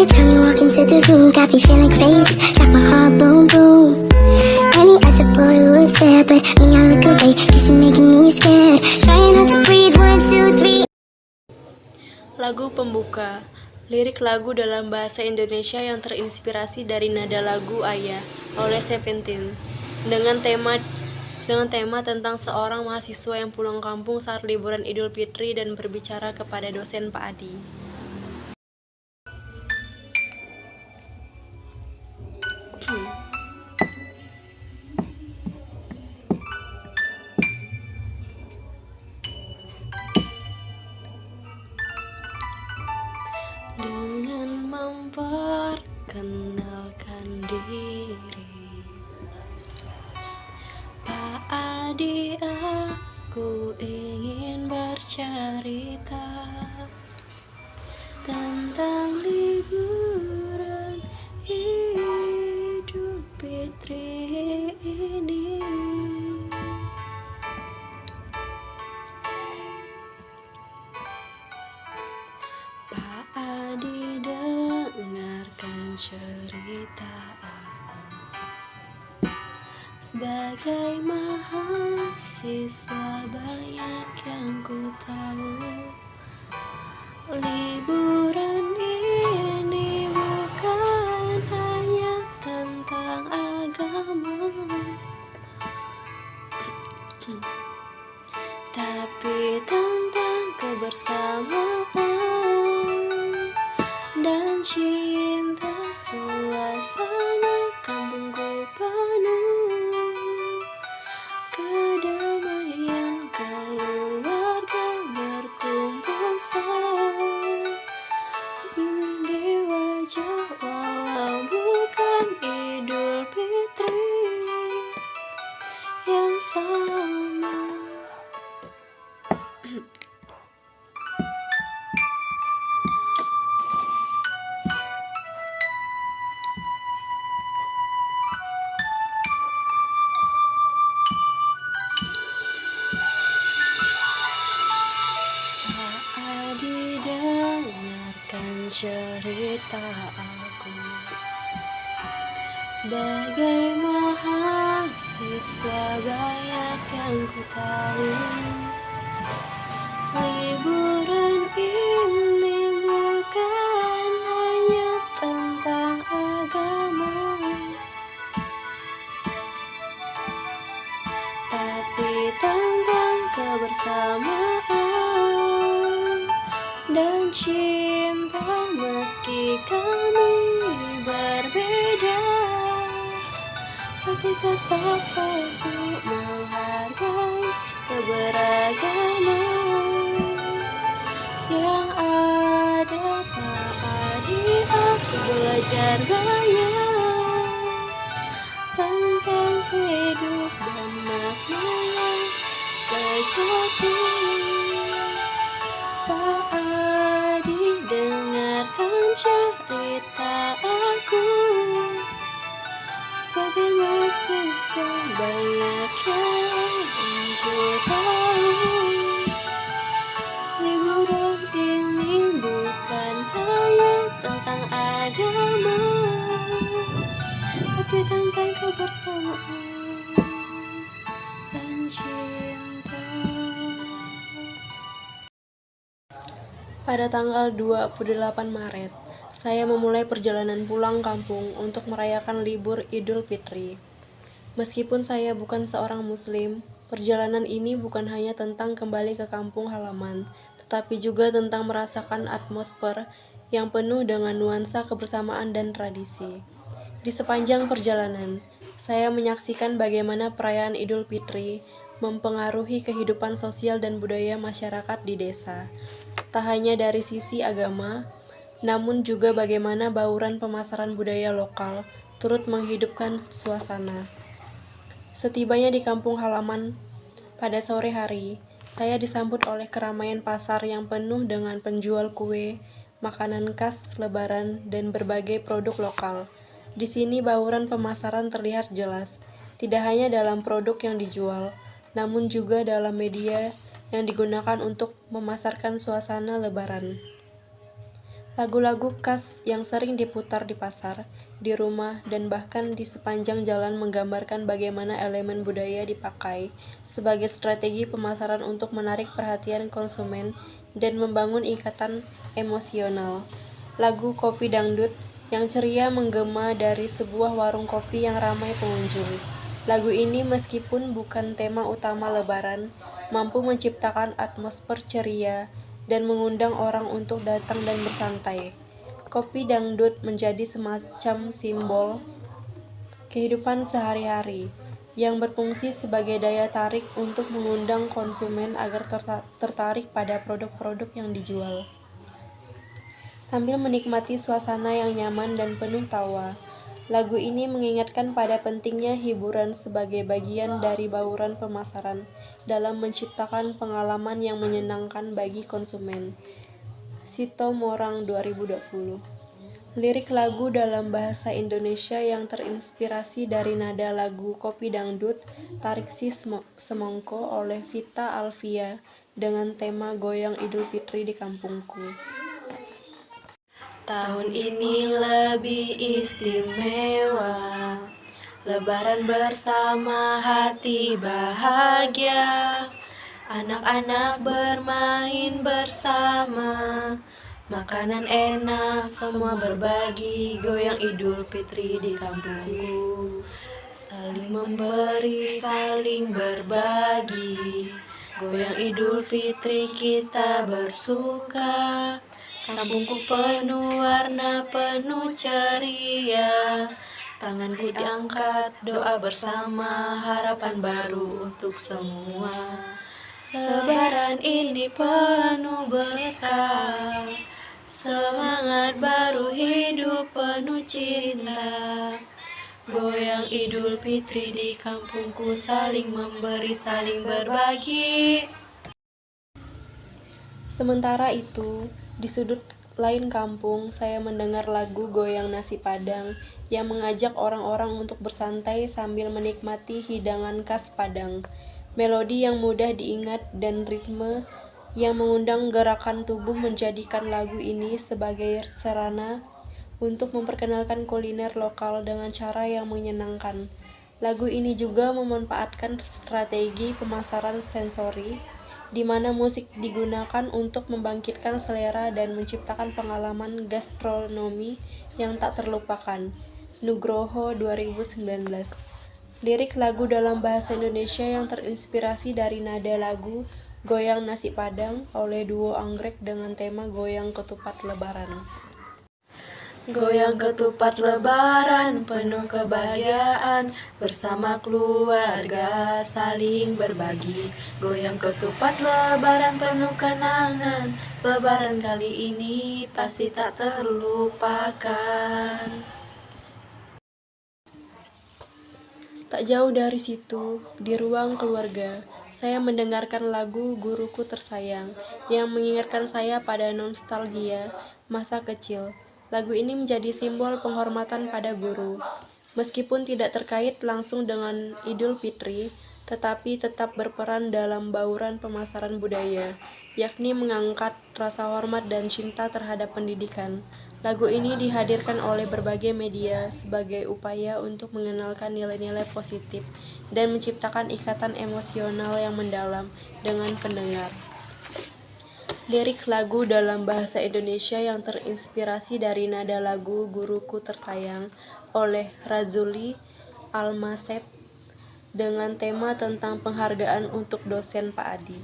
time you walk into the room, got me feeling crazy, shot my heart boom boom. Any other boy would stare, but me I look away, cause you're making me scared. Trying not to breathe, 1, 2, 3. Lagu pembuka. Lirik lagu dalam bahasa Indonesia yang terinspirasi dari nada lagu Ayah oleh Seventeen dengan tema tentang seorang mahasiswa yang pulang kampung saat liburan Idul Fitri dan berbicara kepada dosen Pak Adi. Dengan memperkenalkan diri, Pak Adi, aku ingin bercerita tentang liburan Idul Fitri ini. Pak Adi, dengarkan cerita aku. Sebagai mahasiswa banyak yang ku tahu, liburan ini bukan hanya tentang agama, tapi tentang kebersamaan dan cinta. Suasana kampungku penuh kedamaian, keluarga berkumpul senyum di wajah, walau bukan Idul Fitri yang sama. Pak Adi, dengarkan cerita aku. Sebagai mahasiswa banyak yang ku tahu, liburan ini bukan hanya tentang agama, tapi tentang kebersamaan dan cinta. Meski kami berbeda, hati tetap satu, menghargai keberagaman yang ada. Pak Adi, aku belajar banyak tentang hidup dan makna yang sejati. Pak Adi, dengarkan cerita aku. Sebagai mahasiswa banyak yang ku tahu, liburan ini bukan hanya tentang agama, tapi tentang kebersamaan dan cinta. Pada tanggal 28 Maret, saya memulai perjalanan pulang kampung untuk merayakan libur Idul Fitri. Meskipun saya bukan seorang Muslim, perjalanan ini bukan hanya tentang kembali ke kampung halaman, tetapi juga tentang merasakan atmosfer yang penuh dengan nuansa kebersamaan dan tradisi. Di sepanjang perjalanan, saya menyaksikan bagaimana perayaan Idul Fitri mempengaruhi kehidupan sosial dan budaya masyarakat di desa. Tak hanya dari sisi agama, namun juga bagaimana bauran pemasaran budaya lokal turut menghidupkan suasana. Setibanya di kampung halaman pada sore hari, saya disambut oleh keramaian pasar yang penuh dengan penjual kue, makanan khas Lebaran, dan berbagai produk lokal. Di sini bauran pemasaran terlihat jelas, tidak hanya dalam produk yang dijual, namun juga dalam media yang digunakan untuk memasarkan suasana Lebaran. Lagu-lagu khas yang sering diputar di pasar, di rumah, dan bahkan di sepanjang jalan menggambarkan bagaimana elemen budaya dipakai sebagai strategi pemasaran untuk menarik perhatian konsumen dan membangun ikatan emosional. Lagu Kopi Dangdut yang ceria menggema dari sebuah warung kopi yang ramai pengunjung. Lagu ini meskipun bukan tema utama Lebaran, mampu menciptakan atmosfer ceria dan mengundang orang untuk datang dan bersantai. Kopi dangdut menjadi semacam simbol kehidupan sehari-hari yang berfungsi sebagai daya tarik untuk mengundang konsumen agar tertarik pada produk-produk yang dijual. Sambil menikmati suasana yang nyaman dan penuh tawa, lagu ini mengingatkan pada pentingnya hiburan sebagai bagian dari bauran pemasaran dalam menciptakan pengalaman yang menyenangkan bagi konsumen. Sito Morang 2020. Lirik lagu dalam bahasa Indonesia yang terinspirasi dari nada lagu Kopi Dangdut Tarik Si Semongko oleh Vita Alvia dengan tema Goyang Idul Fitri di Kampungku. Tahun ini lebih istimewa, Lebaran bersama hati bahagia, anak-anak bermain bersama, makanan enak semua berbagi, goyang Idul Fitri di kampungku. Saling memberi, saling berbagi, goyang Idul Fitri kita bersuka. Kampungku penuh warna, penuh ceria, tanganku diangkat, doa bersama, harapan baru untuk semua. Lebaran ini penuh berkah, semangat baru hidup penuh cinta. Goyang Idul Fitri di kampungku, saling memberi, saling berbagi. Sementara itu, di sudut lain kampung, saya mendengar lagu Goyang Nasi Padang yang mengajak orang-orang untuk bersantai sambil menikmati hidangan khas Padang. Melodi yang mudah diingat dan ritme yang mengundang gerakan tubuh menjadikan lagu ini sebagai sarana untuk memperkenalkan kuliner lokal dengan cara yang menyenangkan. Lagu ini juga memanfaatkan strategi pemasaran sensori di mana musik digunakan untuk membangkitkan selera dan menciptakan pengalaman gastronomi yang tak terlupakan. Nugroho 2019. Lirik lagu dalam bahasa Indonesia yang terinspirasi dari nada lagu Goyang Nasi Padang oleh duo Anggrek dengan tema Goyang Ketupat Lebaran. Goyang ketupat lebaran, penuh kebahagiaan, bersama keluarga saling berbagi. Goyang ketupat lebaran, penuh kenangan, lebaran kali ini pasti tak terlupakan. Tak jauh dari situ, di ruang keluarga, saya mendengarkan lagu Guruku Tersayang yang mengingatkan saya pada nostalgia masa kecil. Lagu ini menjadi simbol penghormatan pada guru. Meskipun tidak terkait langsung dengan Idul Fitri, tetapi tetap berperan dalam bauran pemasaran budaya, yakni mengangkat rasa hormat dan cinta terhadap pendidikan. Lagu ini dihadirkan oleh berbagai media sebagai upaya untuk mengenalkan nilai-nilai positif dan menciptakan ikatan emosional yang mendalam dengan pendengar. Lirik lagu dalam bahasa Indonesia yang terinspirasi dari nada lagu Guruku Tersayang oleh Razuli Almasep dengan tema tentang penghargaan untuk dosen Pak Adi.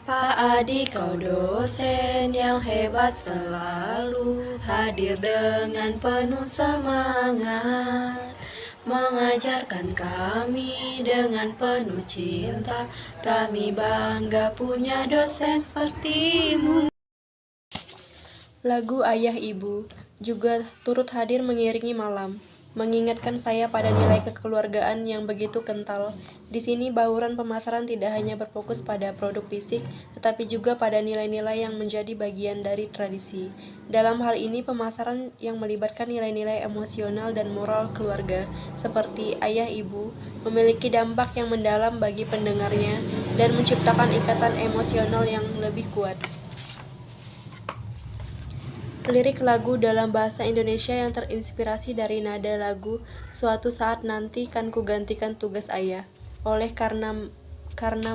Pak Adi, kau dosen yang hebat, selalu hadir dengan penuh semangat, mengajarkan kami dengan penuh cinta. Kami bangga punya dosen sepertimu. Lagu Ayah Ibu juga turut hadir mengiringi malam, mengingatkan saya pada nilai kekeluargaan yang begitu kental. Di sini bauran pemasaran tidak hanya berfokus pada produk fisik, tetapi juga pada nilai-nilai yang menjadi bagian dari tradisi. Dalam hal ini, pemasaran yang melibatkan nilai-nilai emosional dan moral keluarga, seperti ayah ibu, memiliki dampak yang mendalam bagi pendengarnya dan menciptakan ikatan emosional yang lebih kuat. Lirik lagu dalam bahasa Indonesia yang terinspirasi dari nada lagu Suatu Saat Nanti Kan Ku Gantikan Tugas Ayah, oleh karena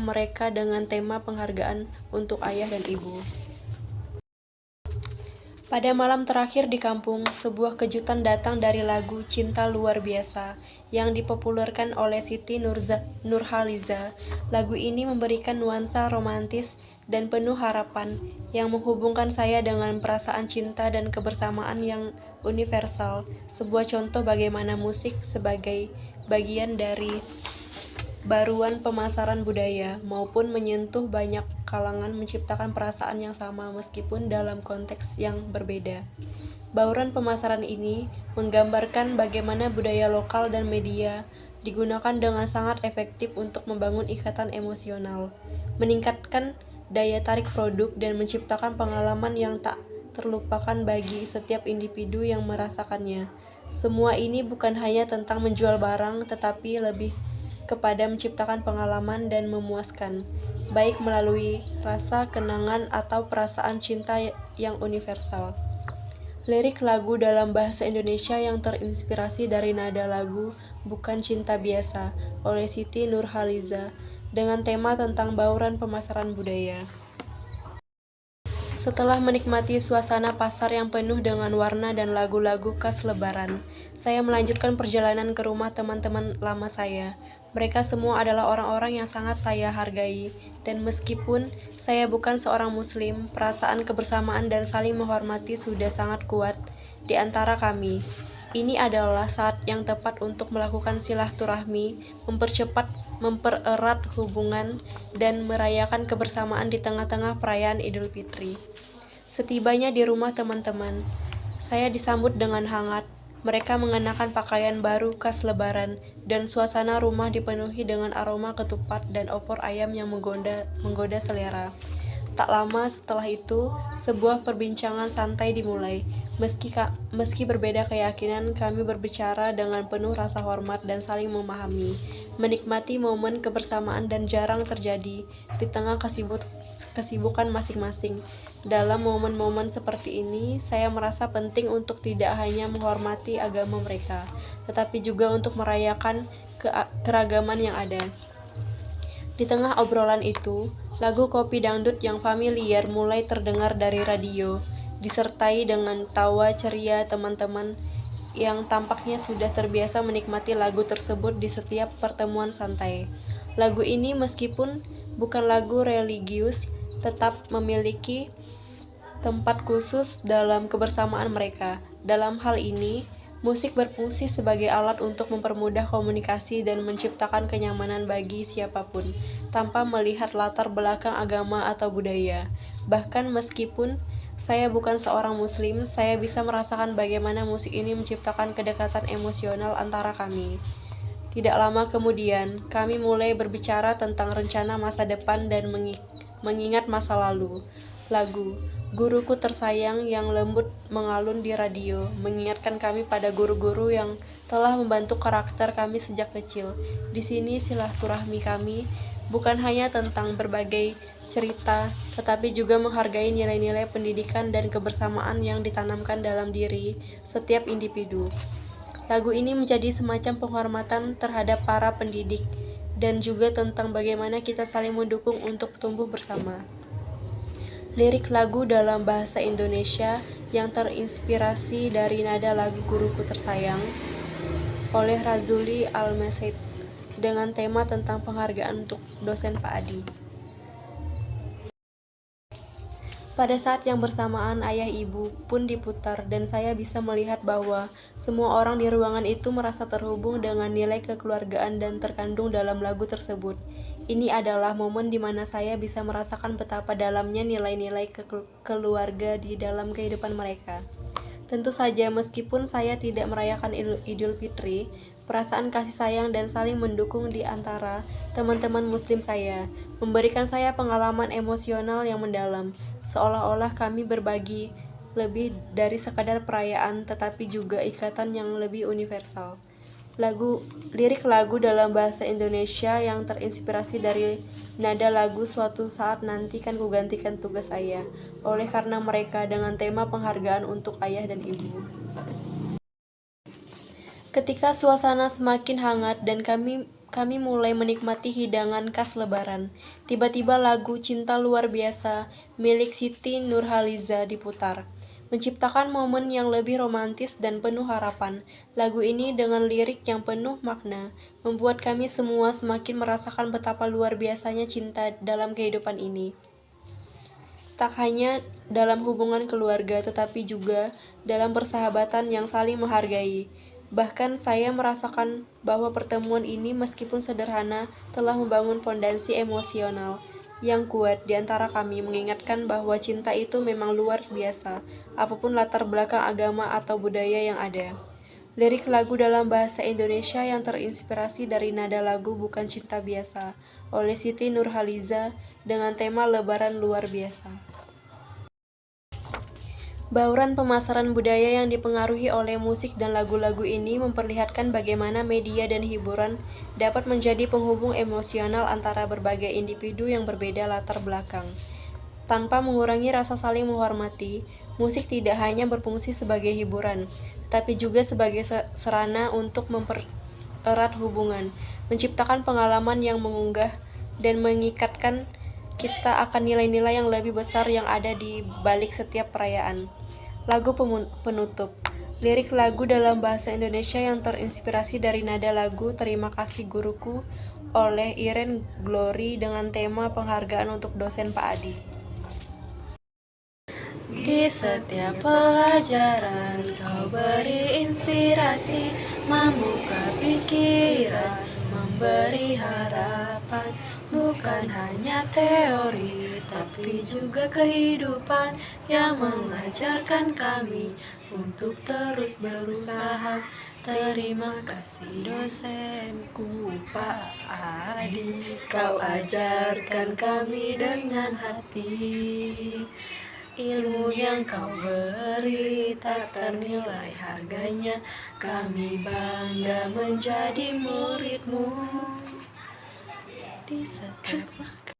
mereka dengan tema penghargaan untuk ayah dan ibu. Pada malam terakhir di kampung, sebuah kejutan datang dari lagu Cinta Luar Biasa yang dipopulerkan oleh Siti Nurhaliza. Lagu ini memberikan nuansa romantis dan penuh harapan yang menghubungkan saya dengan perasaan cinta dan kebersamaan yang universal. Sebuah contoh bagaimana musik sebagai bagian dari baruan pemasaran budaya maupun menyentuh banyak kalangan menciptakan perasaan yang sama meskipun dalam konteks yang berbeda. Bauran pemasaran ini menggambarkan bagaimana budaya lokal dan media digunakan dengan sangat efektif untuk membangun ikatan emosional, meningkatkan daya tarik produk dan menciptakan pengalaman yang tak terlupakan bagi setiap individu yang merasakannya. Semua ini bukan hanya tentang menjual barang, tetapi lebih kepada menciptakan pengalaman dan memuaskan, baik melalui rasa kenangan atau perasaan cinta yang universal. Lirik lagu dalam bahasa Indonesia yang terinspirasi dari nada lagu Bukan Cinta Biasa oleh Siti Nurhaliza dengan tema tentang bauran pemasaran budaya. Setelah menikmati suasana pasar yang penuh dengan warna dan lagu-lagu khas Lebaran, saya melanjutkan perjalanan ke rumah teman-teman lama saya. Mereka semua adalah orang-orang yang sangat saya hargai, dan meskipun saya bukan seorang Muslim, perasaan kebersamaan dan saling menghormati sudah sangat kuat di antara kami. Ini adalah saat yang tepat untuk melakukan silaturahmi, mempererat hubungan, dan merayakan kebersamaan di tengah-tengah perayaan Idul Fitri. Setibanya di rumah teman-teman, saya disambut dengan hangat. Mereka mengenakan pakaian baru khas Lebaran, dan suasana rumah dipenuhi dengan aroma ketupat dan opor ayam yang menggoda selera. Tak lama setelah itu, sebuah perbincangan santai dimulai. Meski berbeda keyakinan, kami berbicara dengan penuh rasa hormat dan saling memahami, menikmati momen kebersamaan dan jarang terjadi di tengah kesibukan masing-masing. Dalam momen-momen seperti ini, saya merasa penting untuk tidak hanya menghormati agama mereka, tetapi juga untuk merayakan keragaman yang ada. Di tengah obrolan itu, lagu Kopi Dangdut yang familiar mulai terdengar dari radio, disertai dengan tawa ceria teman-teman yang tampaknya sudah terbiasa menikmati lagu tersebut di setiap pertemuan santai. Lagu ini meskipun bukan lagu religius, tetap memiliki tempat khusus dalam kebersamaan mereka. Dalam hal ini, musik berfungsi sebagai alat untuk mempermudah komunikasi dan menciptakan kenyamanan bagi siapapun, tanpa melihat latar belakang agama atau budaya. Bahkan meskipun saya bukan seorang Muslim, saya bisa merasakan bagaimana musik ini menciptakan kedekatan emosional antara kami. Tidak lama kemudian, kami mulai berbicara tentang rencana masa depan dan mengingat masa lalu. Lagu Guruku Tersayang yang lembut mengalun di radio, mengingatkan kami pada guru-guru yang telah membentuk karakter kami sejak kecil. Di sini silaturahmi kami bukan hanya tentang berbagai cerita, tetapi juga menghargai nilai-nilai pendidikan dan kebersamaan yang ditanamkan dalam diri setiap individu. Lagu ini menjadi semacam penghormatan terhadap para pendidik, dan juga tentang bagaimana kita saling mendukung untuk tumbuh bersama. Lirik lagu dalam bahasa Indonesia yang terinspirasi dari nada lagu Guruku Tersayang oleh Razuli Almeseid dengan tema tentang penghargaan untuk dosen Pak Adi. Pada saat yang bersamaan, ayah ibu pun diputar dan saya bisa melihat bahwa semua orang di ruangan itu merasa terhubung dengan nilai kekeluargaan dan terkandung dalam lagu tersebut. Ini adalah momen di mana saya bisa merasakan betapa dalamnya nilai-nilai keluarga di dalam kehidupan mereka. Tentu saja meskipun saya tidak merayakan Idul Fitri, perasaan kasih sayang dan saling mendukung di antara teman-teman Muslim saya memberikan saya pengalaman emosional yang mendalam, seolah-olah kami berbagi lebih dari sekadar perayaan, tetapi juga ikatan yang lebih universal. Lirik lagu dalam bahasa Indonesia yang terinspirasi dari nada lagu Suatu Saat Nanti Kan Ku Gantikan Tugas Ayah oleh karena mereka dengan tema penghargaan untuk ayah dan ibu. Ketika suasana semakin hangat dan kami mulai menikmati hidangan khas Lebaran, tiba-tiba lagu Cinta Luar Biasa milik Siti Nurhaliza diputar, menciptakan momen yang lebih romantis dan penuh harapan. Lagu ini dengan lirik yang penuh makna, membuat kami semua semakin merasakan betapa luar biasanya cinta dalam kehidupan ini. Tak hanya dalam hubungan keluarga, tetapi juga dalam persahabatan yang saling menghargai. Bahkan saya merasakan bahwa pertemuan ini meskipun sederhana telah membangun fondasi emosional yang kuat di antara kami, mengingatkan bahwa cinta itu memang luar biasa, apapun latar belakang agama atau budaya yang ada. Lirik lagu dalam bahasa Indonesia yang terinspirasi dari nada lagu Bukan Cinta Biasa oleh Siti Nurhaliza dengan tema Lebaran luar biasa. Bauran pemasaran budaya yang dipengaruhi oleh musik dan lagu-lagu ini memperlihatkan bagaimana media dan hiburan dapat menjadi penghubung emosional antara berbagai individu yang berbeda latar belakang. Tanpa mengurangi rasa saling menghormati, musik tidak hanya berfungsi sebagai hiburan, tetapi juga sebagai sarana untuk mempererat hubungan, menciptakan pengalaman yang mengunggah, dan mengikatkan kita akan nilai-nilai yang lebih besar yang ada di balik setiap perayaan. Lagu penutup. Lirik lagu dalam bahasa Indonesia yang terinspirasi dari nada lagu Terima Kasih Guruku oleh Iren Glory dengan tema penghargaan untuk dosen Pak Adi. Di setiap pelajaran kau beri inspirasi, membuka pikiran, memberi harapan. Bukan hanya teori, tapi juga kehidupan yang mengajarkan kami untuk terus berusaha. Terima kasih dosenku Pak Adi, kau ajarkan kami dengan hati. Ilmu yang kau beri tak ternilai harganya, kami bangga menjadi muridmu. Di setiap